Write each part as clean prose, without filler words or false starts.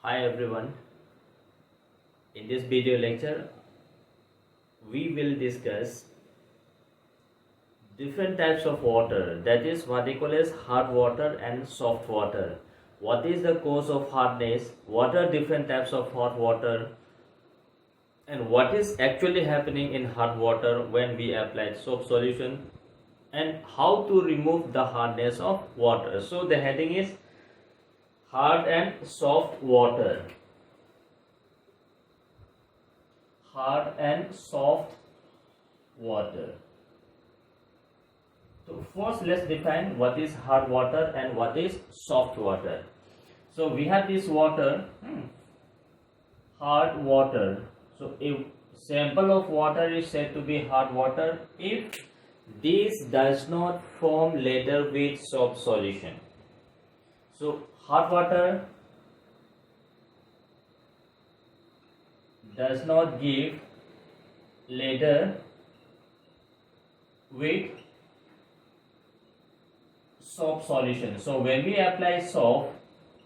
Hi everyone. In this video lecture, we will discuss different types of water. That is what they call as hard water and soft water. What is the cause of hardness? What are different types of hot water? And what is actually happening in hard water when we apply soap solution? And how to remove the hardness of water. So the heading is hard and soft water. Hard and soft water. So first let's define what is hard water and what is soft water. So we have this water, hard water. So a sample of water is said to be hard water if this does not form later with soap solution. So hard water does not give ladder with soap solution. So when we apply soap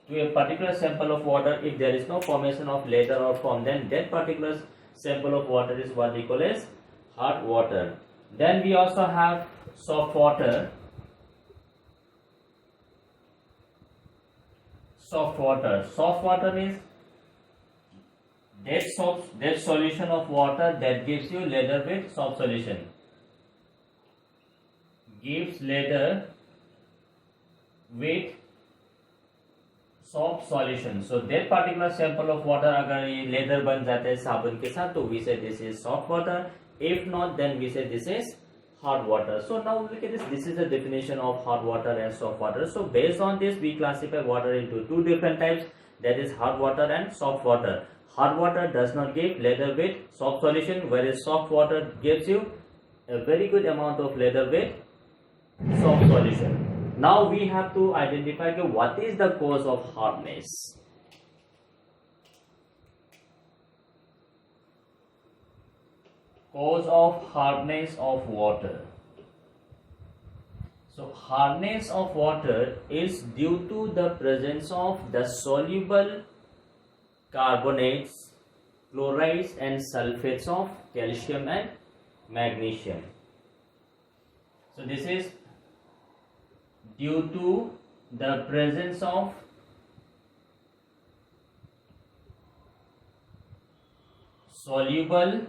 to a particular sample of water, if there is no formation of ladder or foam, then that particular sample of water is what we call as hard water. Then we also have soft water. Soft water means that solution of water that gives you ladder with soft solution. Gives ladder with soft solution. So that particular sample of water अगर ये ladder बन जाता है साबुन के साथ तो we say this is soft water. If not, then we say this is hard water. So now look at this. This is the definition of hard water and soft water. So based on this, we classify water into two different types. That is hard water and soft water. Hard water does not give ladder with soft solution, whereas soft water gives you a very good amount of ladder with soft solution. Now we have to identify what is the cause of hardness. Cause of hardness of water. So hardness of water is due to the presence of the soluble carbonates, chlorides and sulfates of calcium and magnesium. So this is due to the presence of soluble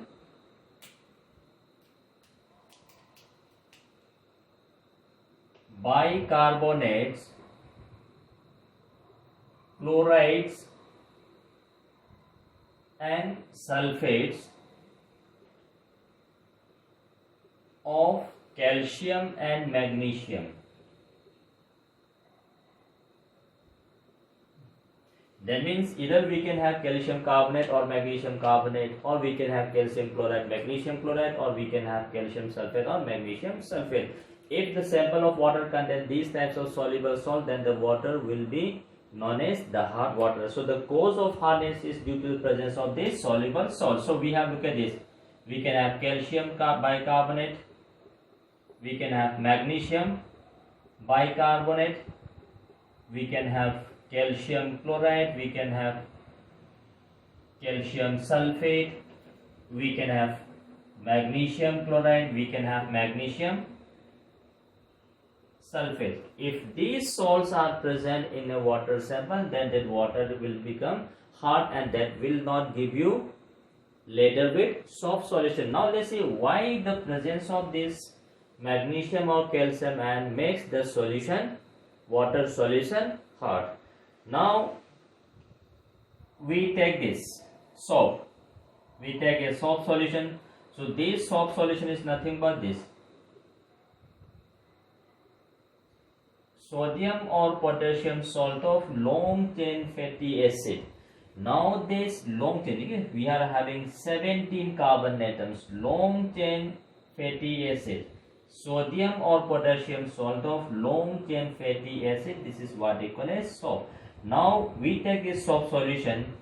bicarbonates, chlorides and sulfates of calcium and magnesium. That means either we can have calcium carbonate or magnesium carbonate, or we can have calcium chloride, magnesium chloride, or we can have calcium sulfate or magnesium sulfate. If the sample of water contains these types of soluble salt, then the water will be known as the hard water. So the cause of hardness is due to the presence of this soluble salt. So we have, look at this, we can have calcium bicarbonate, we can have magnesium bicarbonate, we can have calcium chloride, we can have calcium sulfate, we can have magnesium chloride, we can have magnesium sulfate. If these salts are present in a water sample, then that water will become hard and that will not give you ladder with soft solution. Now let's see why the presence of this magnesium or calcium ion makes the solution, water solution, hard. Now we take this soap, we take a soap solution. So this soap solution is nothing but this sodium or potassium salt of long chain fatty acid. Now this long chain, we are having 17 carbon atoms, long chain fatty acid, sodium or potassium salt of long chain fatty acid. This is what they call as soap. Now we take this soap solution.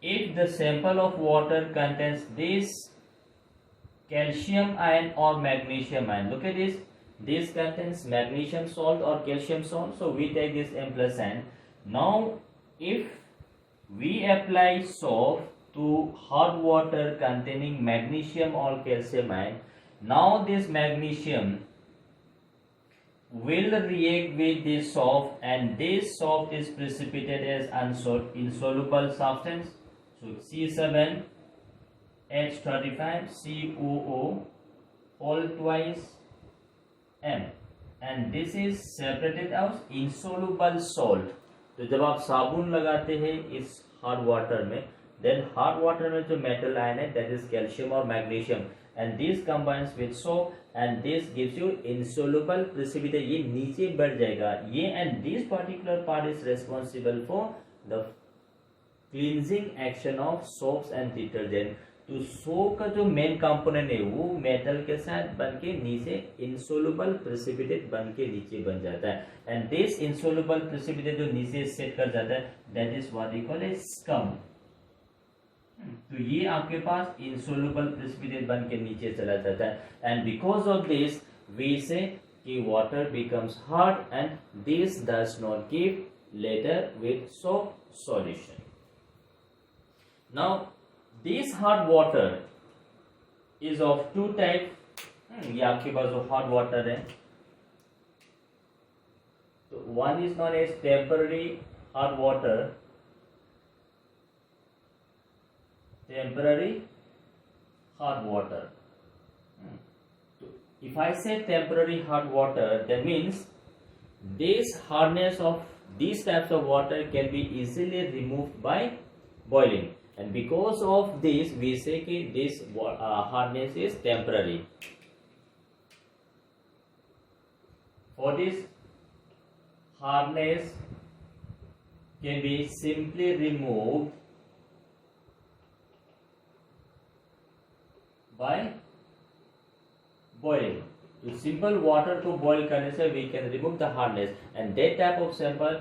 If the sample of water contains this calcium ion or magnesium ion, look at this, this contains magnesium salt or calcium salt, so we take this M plus ion. Now if we apply soap to hot water containing magnesium or calcium ion. Now this magnesium will react with this soap, and this soap is precipitated as insoluble substance. So C7H35 COO all twice M, and this is separated as insoluble salt. तो जब आप साबुन लगाते हैं इस hard water में, then hard water में जो मेटल आयन है दैट इज कैल्शियम और magnesium, and this combines with soap and this gives you insoluble precipitate. ये नीचे बढ़ जाएगा ये, and this particular part is responsible for the cleansing action of soaps and detergent. तो soap का जो मेन कंपोनेंट है वो मेटल के साथ बन के नीचे इंसोल्युबल प्रेसिपिटेट बन के नीचे बन जाता है, एंड दिस इंसोल्युबल प्रेसिपिटेट जो नीचे सेट कर जाता है that is what we call a scum. तो ये आपके पास इंसोल्युबल प्रेसिपिटेट बन के नीचे चला जाता है, and because of this we say कि water becomes hard and this does not give lather with soap solution. Now this hot water is of two type. ये आपके पास जो hot water है, तो one is known as temporary hot water. Temporary hot water. So if I say temporary hot water, that means this hardness of these types of water can be easily removed by boiling. And because of this we say कि this hardness is temporary. For this hardness can be simply removed by boiling. तो simple water को boil करने से we can remove the hardness, and that type of sample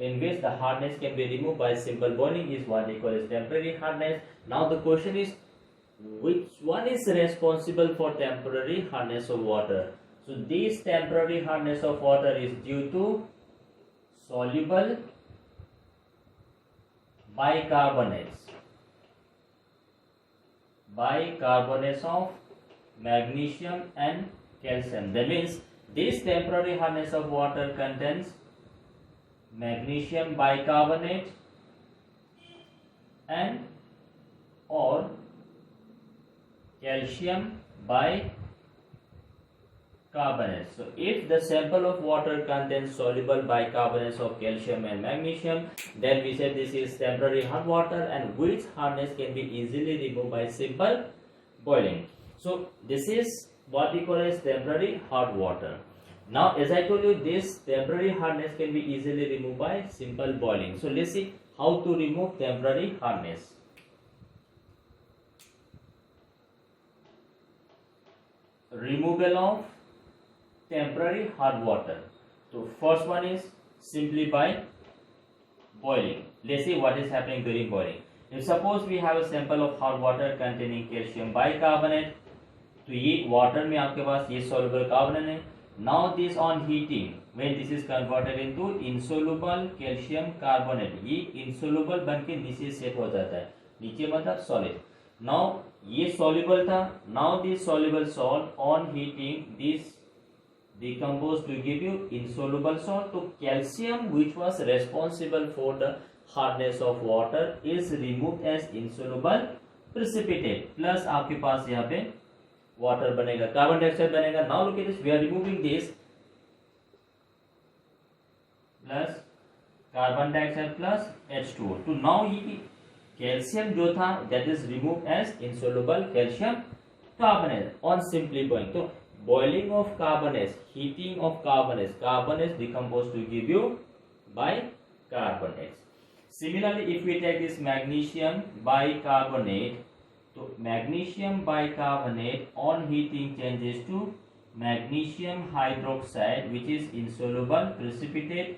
in which the hardness can be removed by simple boiling is what we call as temporary hardness. Now the question is, which one is responsible for temporary hardness of water? So this temporary hardness of water is due to soluble bicarbonates of magnesium and calcium. That means this temporary hardness of water contains magnesium bicarbonate and or calcium bicarbonate. So if the sample of water contains soluble bicarbonates of calcium and magnesium, then we say this is temporary hot water, and which hardness can be easily removed by simple boiling. So this is what we call as temporary hot water. Now as I told you, this temporary hardness can be easily removed by simple boiling. So let's see how to remove temporary hardness. Removal of temporary hard water. So first one is simply by boiling. Let's see what is happening during boiling. If suppose we have a sample of hot water containing calcium bicarbonate, तो ये water में आपके पास ये soluble carbonate है. Now this on heating, when this is converted into insoluble calcium carbonate, ये insoluble बन के नीचे सेट हो जाता है, नीचे मतलब solid. Now ये soluble था, now this soluble salt on heating this decomposed to give you insoluble salt. तो calcium which was responsible for the hardness of water is removed as insoluble precipitate, plus आपके पास यहाँ पे water बनेगा, carbon dioxide बनेगा. Now look at this, we are removing this plus carbon dioxide plus H2O. तो now ये calcium जो था that is remove as insoluble calcium carbonate on simply boiling. तो boiling of carbonate, heating of carbonate decompose to give you by carbonate. Similarly if we take this magnesium bicarbonate, तो magnesium bicarbonate on heating changes to magnesium hydroxide which is insoluble precipitate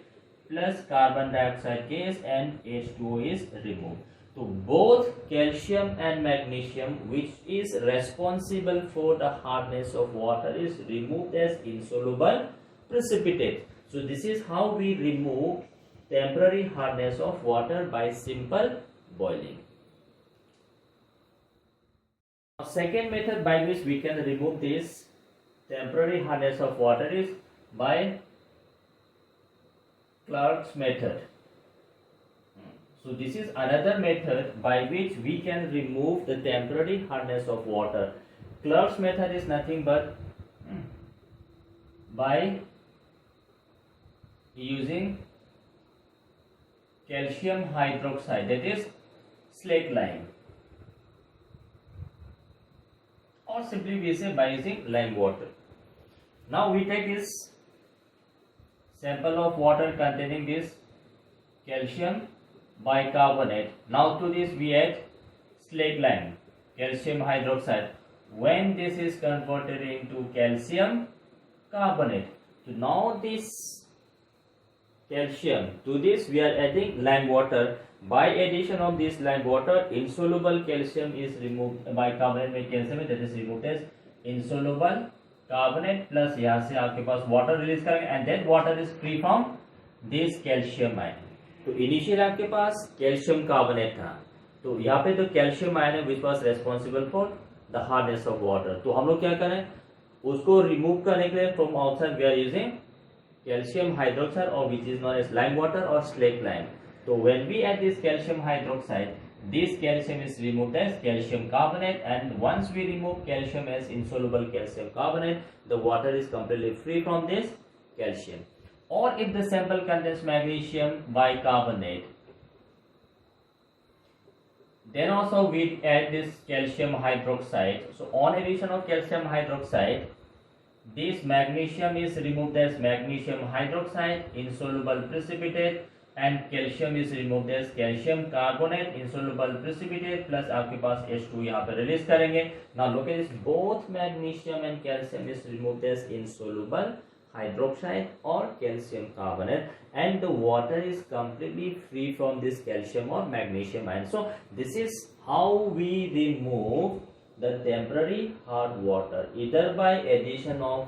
plus carbon dioxide gas and H2O is removed. So both calcium and magnesium which is responsible for the hardness of water is removed as insoluble precipitate. So this is how we remove temporary hardness of water by simple boiling. Second method by which we can remove this temporary hardness of water is by Clark's method. So this is another method by which we can remove the temporary hardness of water. Clark's method is nothing but by using calcium hydroxide, that is slaked lime, or simply we say by using lime water. Now we take this sample of water containing this calcium bicarbonate. Now to this we add slaked lime, calcium hydroxide. When this is converted into calcium carbonate, so now this calcium, to this we are adding lime water. By addition of this lime water, insoluble calcium is removed, bicarbonate में calcium है, that is removed as insoluble carbonate, plus यहाँ से आपके पास water release करेंगे, and that water is free from this calcium ion. तो initial आपके पास calcium carbonate था, तो यहाँ पे तो कैल्शियम आयन है which was responsible for the hardness of water. तो हम लोग क्या करें, उसको रिमूव करने के लिए from outside we are using calcium hydroxide और which is known as lime water और स्लेक लाइम. तो when we add this calcium hydroxide, this calcium is removed as calcium carbonate, and once we remove calcium as insoluble calcium carbonate, the water is completely free from this calcium. Or if the sample contains magnesium bicarbonate, then also we add this calcium hydroxide. So on addition of calcium hydroxide, this magnesium is removed as magnesium hydroxide, insoluble precipitate, and calcium is removed as calcium carbonate, insoluble precipitate, plus आपके पास H2 यहाँ पे release करेंगे. Now look at this, both magnesium and calcium is removed as insoluble hydroxide or calcium carbonate, and the water is completely free from this calcium or magnesium ion. So this is how we remove the temporary hard water, either by addition of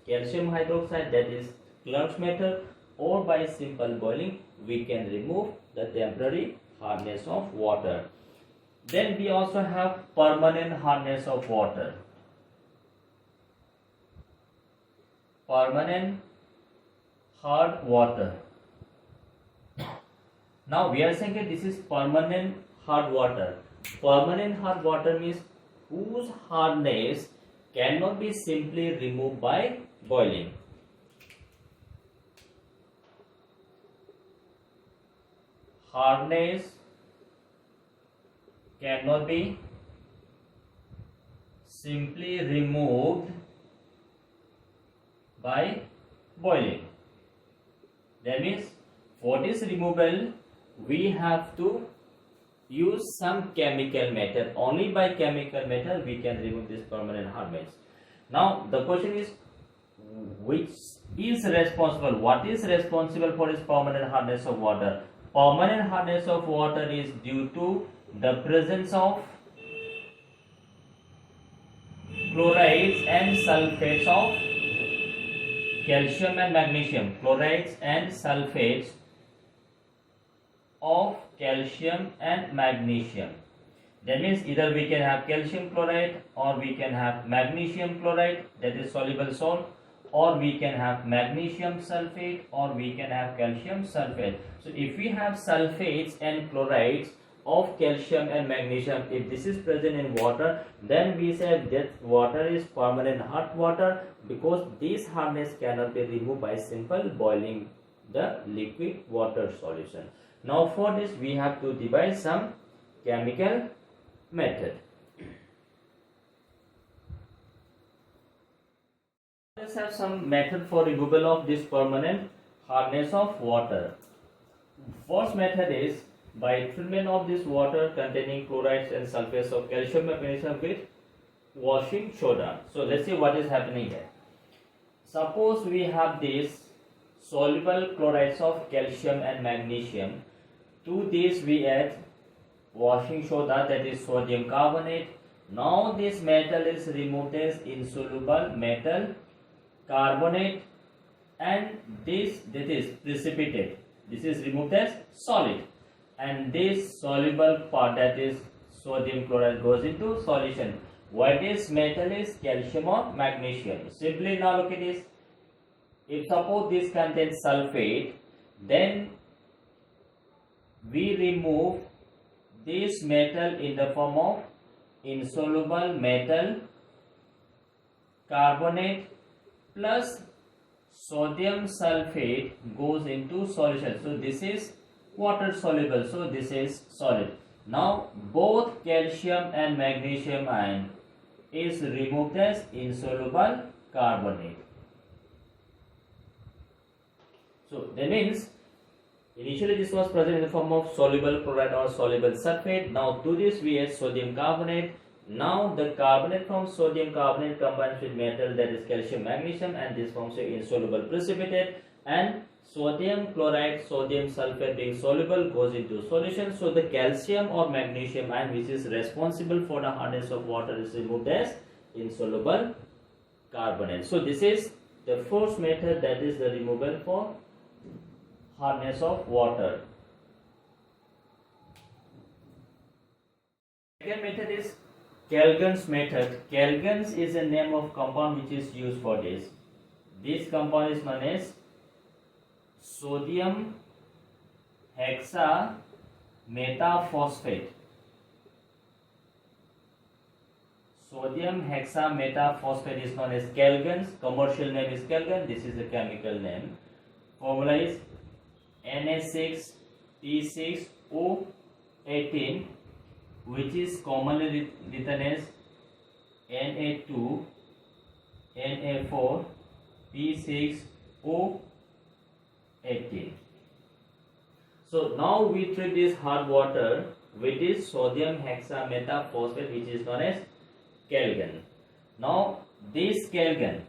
calcium hydroxide, that is Clark's method, or by simple boiling we can remove the temporary hardness of water. Then we also have permanent hardness of water. Permanent hard water. Now we are saying that this is permanent hard water. Permanent hard water means whose hardness cannot be simply removed by boiling. Hardness cannot be simply removed by boiling. That means for this removal we have to use some chemical method. Only by chemical method we can remove this permanent hardness. Now the question is, which is responsible? What is responsible for this permanent hardness of water? Permanent hardness of water is due to the presence of chlorides and sulfates of calcium and magnesium. Chlorides and sulfates of calcium and magnesium. That means either we can have calcium chloride or we can have magnesium chloride, that is soluble salt, or we can have magnesium sulfate, or we can have calcium sulfate. So if we have sulfates and chlorides of calcium and magnesium, if this is present in water, then we say that water is permanent hard water, because this hardness cannot be removed by simple boiling the liquid water solution. Now for this we have to devise some chemical method. Let's have some method for removal of this permanent hardness of water. First method is by treatment of this water containing chlorides and sulfates of calcium and magnesium with washing soda. So let's see what is happening here. Suppose we have this soluble chlorides of calcium and magnesium. To this we add washing soda, that is sodium carbonate. Now this metal is removed as insoluble metal carbonate, and this is precipitate. This is removed as solid. and this soluble part, that is sodium chloride, goes into solution. What is metal is calcium or magnesium. Simply now look at this. If suppose this contains sulfate, then we remove this metal in the form of insoluble metal carbonate plus sodium sulfate goes into solution. So this is water soluble, so this is solid. Now both calcium and magnesium ion is removed as insoluble carbonate. So that means initially this was present in the form of soluble chloride or soluble sulfate. Now to this we add sodium carbonate. Now the carbonate from sodium carbonate combines with metal, that is calcium magnesium, and this forms an insoluble precipitate, and sodium chloride, sodium sulfate being soluble goes into solution. So the calcium or magnesium ion which is responsible for the hardness of water is removed as insoluble carbonate. So this is the first method, that is the removal for hardness of water. Second method is Kalgan's method. Kalgan's is a name of compound which is used for this. This compound is known as sodium hexametaphosphate. Sodium hexametaphosphate is known as Kalgan's. Commercial name is Kalgan. This is the chemical name. Formula is Na6P6O18, which is commonly written as Na2Na4P6O18. So now we treat this hard water with this sodium hexametaphosphate, which is known as Kalgan. Now this Kalgan,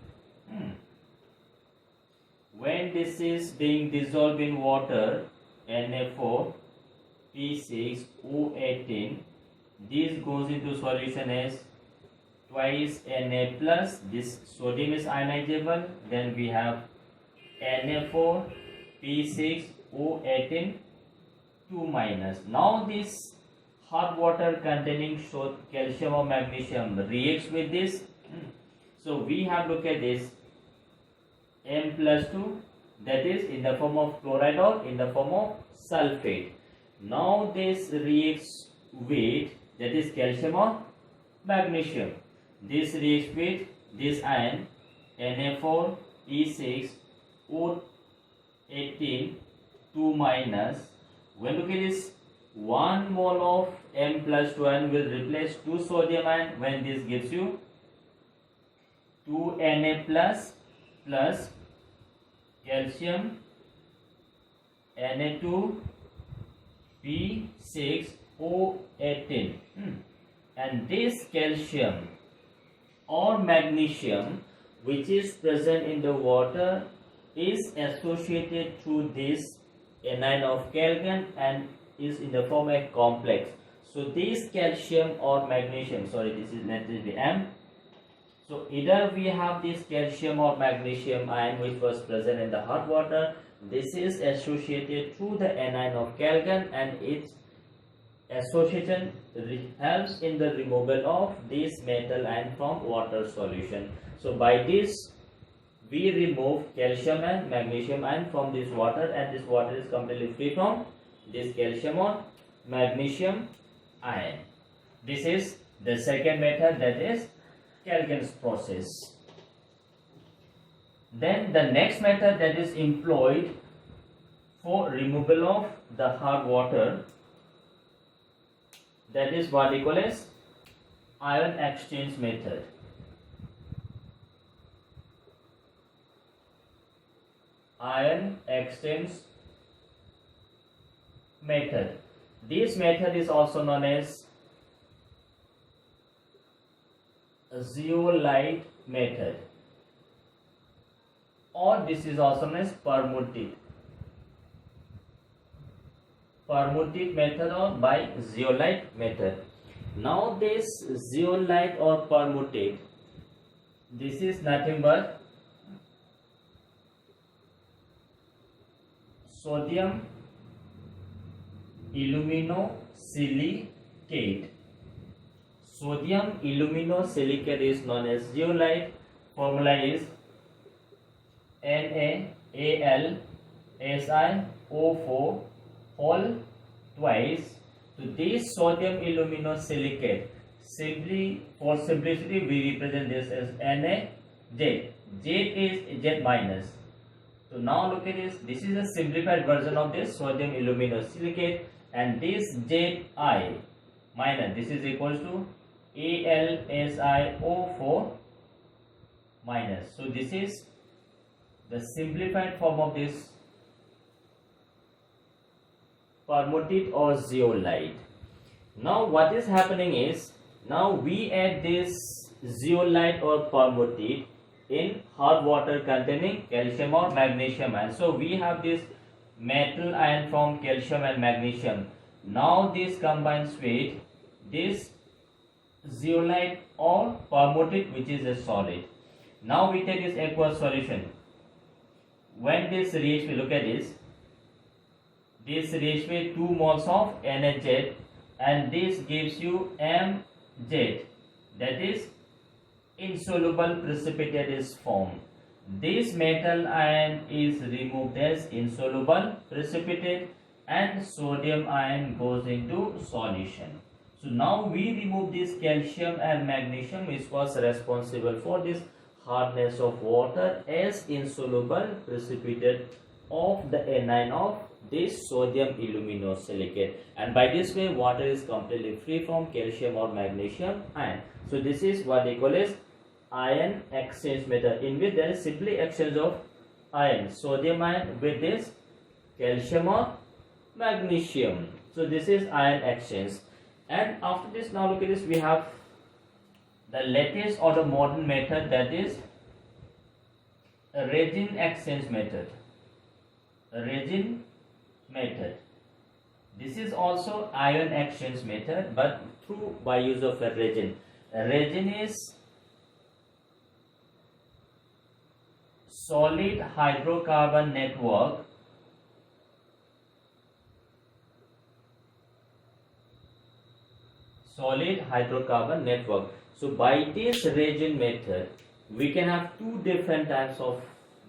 when this is being dissolved in water, Na4P6O18, this goes into solution as twice Na plus. This sodium is ionizable. Then we have Na4P6O18 2 minus. Now this hot water containing calcium or magnesium reacts with this. So we have look at this M plus 2, that is in the form of chloride or in the form of sulfate. Now this reacts with, that is calcium or magnesium. This reacts with this ion Na4P6O18 2 minus. When look at this, 1 mole of M plus 2 ion will replace 2 sodium ion, when this gives you 2 Na plus plus calcium Na2P6O18, and this calcium or magnesium which is present in the water is associated through this anion of Kalgan and is in the form of complex. So this calcium or magnesium, this is, let this be M. So either we have this calcium or magnesium ion which was present in the hot water. This is associated through the anion of Kalgan, and its association helps in the removal of this metal ion from water solution. So by this we remove calcium and magnesium ion from this water, and this water is completely free from this calcium or magnesium ion. This is the second method, that is Kalgan's process. Then the next method that is employed for removal of the hard water, that is what we call as ion exchange method. Ion exchange method. This method is also known as zeolite method, or this is also known as permutive method or by zeolite method. Now this zeolite or permutive, this is nothing but sodium aluminosilicate. Sodium aluminosilicate is known as zeolite. Formula is NaAlSiO4 whole twice. So this sodium aluminosilicate, simply for simplicity we represent this as NaZ. Z is Z minus. So now look at this. This is a simplified version of this sodium aluminosilicate, and this Zi minus, this is equals to AlSiO4 minus. So this is the simplified form of this permutate or zeolite. Now what is happening is, now we add this zeolite or permutate in hot water containing calcium or magnesium ion. So we have this metal ion from calcium and magnesium. Now this combines with this zeolite or permutate, which is a solid. Now we take this aqueous solution. When this reaction, look at this reaction with 2 moles of NaZ, and this gives you Mz, that is insoluble precipitate is formed. This metal ion is removed as insoluble precipitate, and sodium ion goes into solution. So now we remove this calcium and magnesium, which was responsible for this hardness of water as insoluble precipitate of the anion of this sodium aluminosilicate, and by this way water is completely free from calcium or magnesium ion. So this is what they call as ion exchange method, in which there is simply exchange of ion, sodium ion with this calcium or magnesium. So this is ion exchange. And after this, now look at this, we have the latest or the modern method, that is a resin exchange method. Resin method. This is also ion exchange method, but through by use of a resin. A resin is solid hydrocarbon network So by this resin method we can have 2 different types of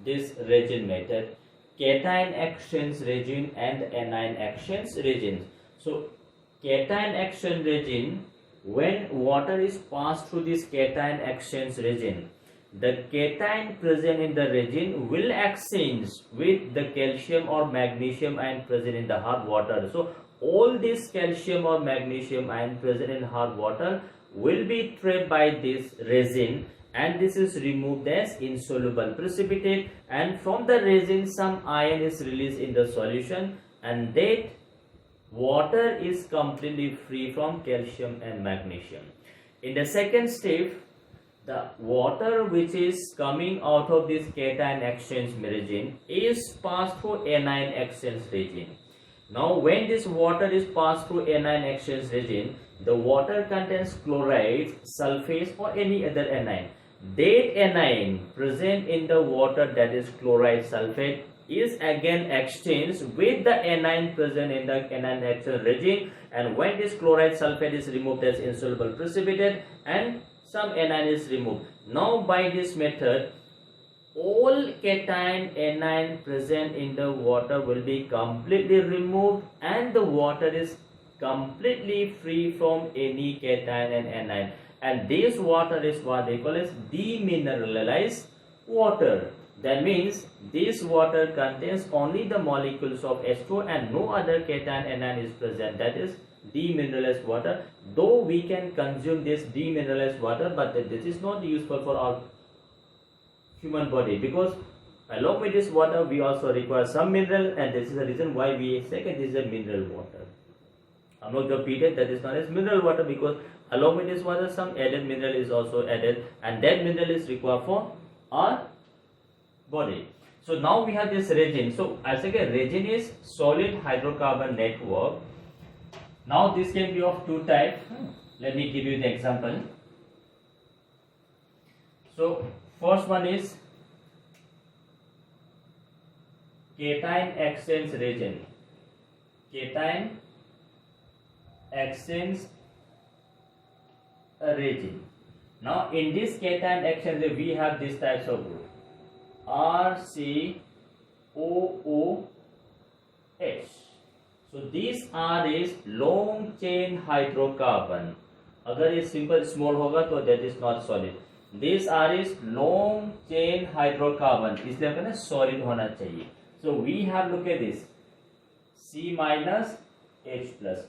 this resin method: cation exchange resin and anion exchange resin. So cation exchange resin, when water is passed through this cation exchange resin, the cation present in the resin will exchange with the calcium or magnesium ion present in the hot water. So all this calcium or magnesium ion present in hot water will be trapped by this resin, and this is removed as insoluble precipitate, and from the resin some ion is released in the solution, and that water is completely free from calcium and magnesium. In the second step, the water which is coming out of this cation exchange resin is passed through anion exchange resin. Now when this water is passed through anion exchange resin, the water contains chlorides, sulfates or any other anion. That anion present in the water, that is chloride, sulfate, is again exchanged with the anion present in the anion exchange resin, and when this chloride sulfate is removed as insoluble precipitate and some anion is removed. Now by this method all cation anion present in the water will be completely removed, and the water is completely free from any cation and anion, and this water is what they call as demineralized water. That means this water contains only the molecules of H2 and no other cation anion is present. That is demineralized water. Though we can consume this demineralized water, but this is not useful for our human body, because along with this water we also require some mineral, and this is the reason why we say that this is a mineral water. I'm not repeated, that is known as mineral water, because along with this water some added mineral is also added, and that mineral is required for our body. So now we have this resin. So I say resin is solid hydrocarbon network. Now this can be of 2 types. Let me give you the example. So first one is cation exchange resin. Cation exchange regime. Now in this cation exchange we have these types of group RCOOH. So this R is long chain hydrocarbon. अगर ये simple small होगा तो that is not solid. This R is long chain hydrocarbon, इसलिए आपको ना solid होना चाहिए. So we have, look at this, C minus H plus.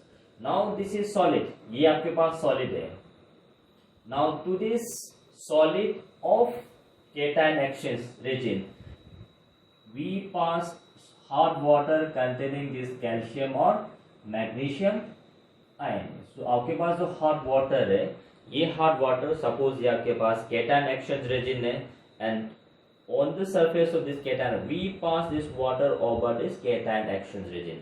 Now this is solid, ये आपके पास solid है. Now to this solid of cation exchange region we pass hot water containing this calcium or magnesium ion. So आपके पास जो hot water है, ये hot water suppose ये आपके पास cation exchange region है, and on the surface of this cation we pass this water over this cation exchange region.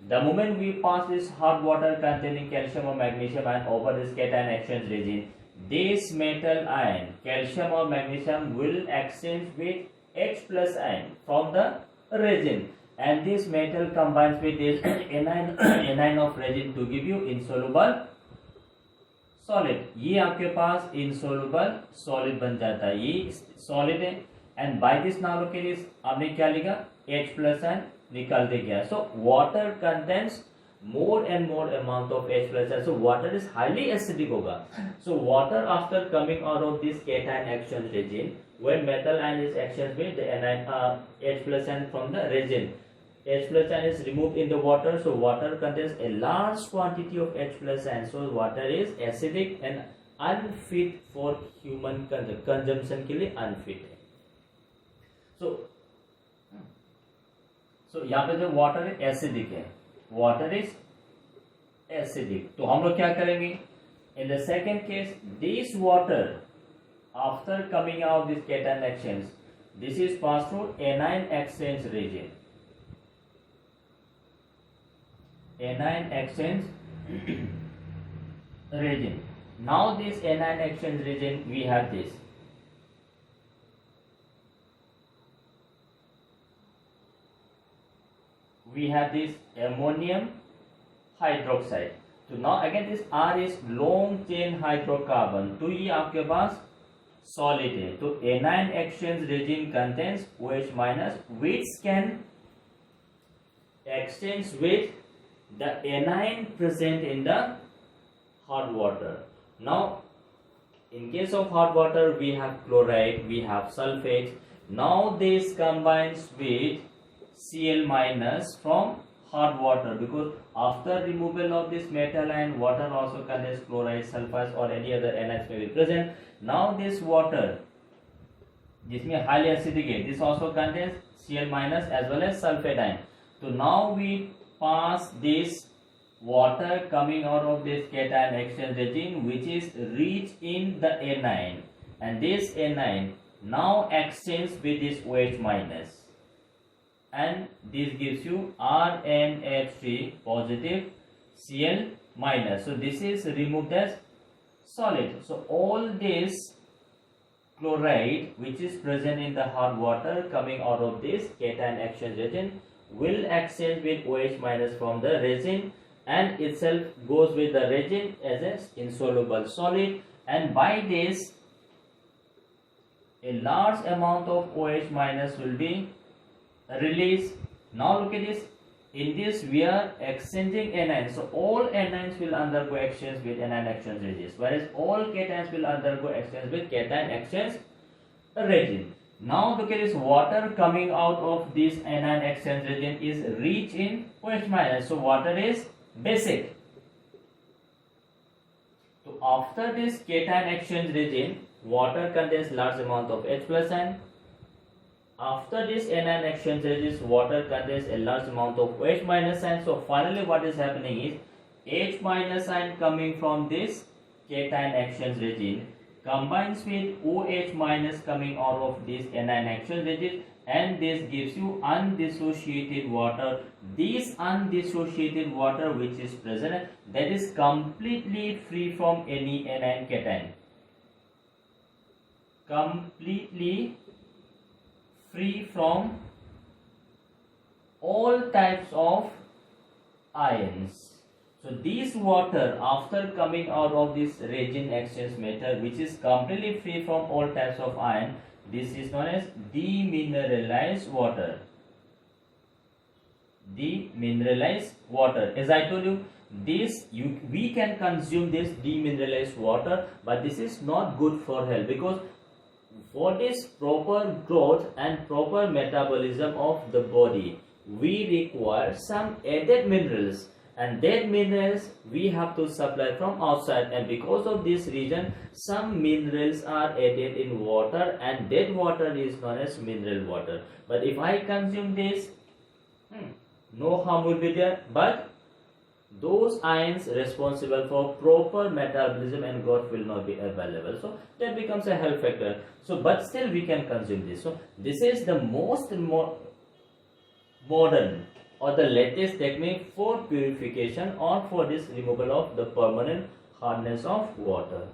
The moment we pass this hot water containing calcium or magnesium ion over this cation exchange region, this metal ion, calcium or magnesium, will exchange with H plus ion from the resin, and this metal combines with this anion of resin to give you insoluble solid. ये आपके पास insoluble solid बन जाता है. ये solid है, and by this now look at this, आपने क्या लिखा, H plus ion निकाल दे गया. So water contains more and more amount of H plus ion. So water is highly acidic होगा. So water after coming out of this cation exchange region, when metal ion is exchanged with the H plus ion from the resin, H plus ion is removed in the water. So water contains a large quantity of H plus ion. So water is acidic and unfit for human consumption के लिए unfit है. So यहाँ पे जो water है acidic है, water is acidic. तो हम लोग क्या करेंगे? In the second case, this water after coming out this cation exchange, this is passed through anion exchange region. Anion exchange region. Now this anion exchange region, we have this. We have this ammonium hydroxide. So now again this R is long chain hydrocarbon. तो ये आपके पास solid है. तो anion exchange region contains OH minus, which can exchange with the anion present in the hot water. Now in case of hot water we have chloride, we have sulfate. Now this combines with Cl minus from hot water, because after removal of this metal ion, water also contains chloride, sulfides or any other anions may be present. Now this water, जिसमें highly acidic है, this also contains Cl minus as well as sulfate ion. So now we pass this water coming out of this cation exchange region, which is rich in the anion, and this anion now exchanges with this OH minus, and this gives you RNH3 positive Cl minus. So this is removed as solid. So all this chloride which is present in the hot water coming out of this cation exchange region will exchange with OH minus from the resin, and itself goes with the resin as an insoluble solid, and by this a large amount of OH minus will be released. Now look at this, in this we are exchanging anions. So all anions will undergo exchange with anion exchange regions, whereas all cations will undergo exchange with cation exchange region. Now look at this, water coming out of this anion exchange region is rich in OH minus. So water is basic. So after this cation exchange region, water contains large amount of H plus ion. After this anion exchange region, water contains a large amount of OH minus ion. So finally what is happening is H minus ion coming from this cation exchange region combines with OH minus coming out of this anion exchange region, and this gives you undissociated water. This undissociated water which is present, that is completely free from any anion cation, completely free from all types of ions. So this water, after coming out of this reagent exchange method, which is completely free from all types of ion, this is known as demineralized water. Demineralized water. As I told you, we can consume this demineralized water, but this is not good for health, because for this proper growth and proper metabolism of the body, we require some added minerals, and that minerals we have to supply from outside, and because of this reason some minerals are added in water, and that water is known as mineral water. But if I consume this, no harm will be there, but those ions responsible for proper metabolism and growth will not be available, so that becomes a health factor. So but still we can consume this. So this is the most modern or the latest technique for purification or for this removal of the permanent hardness of water.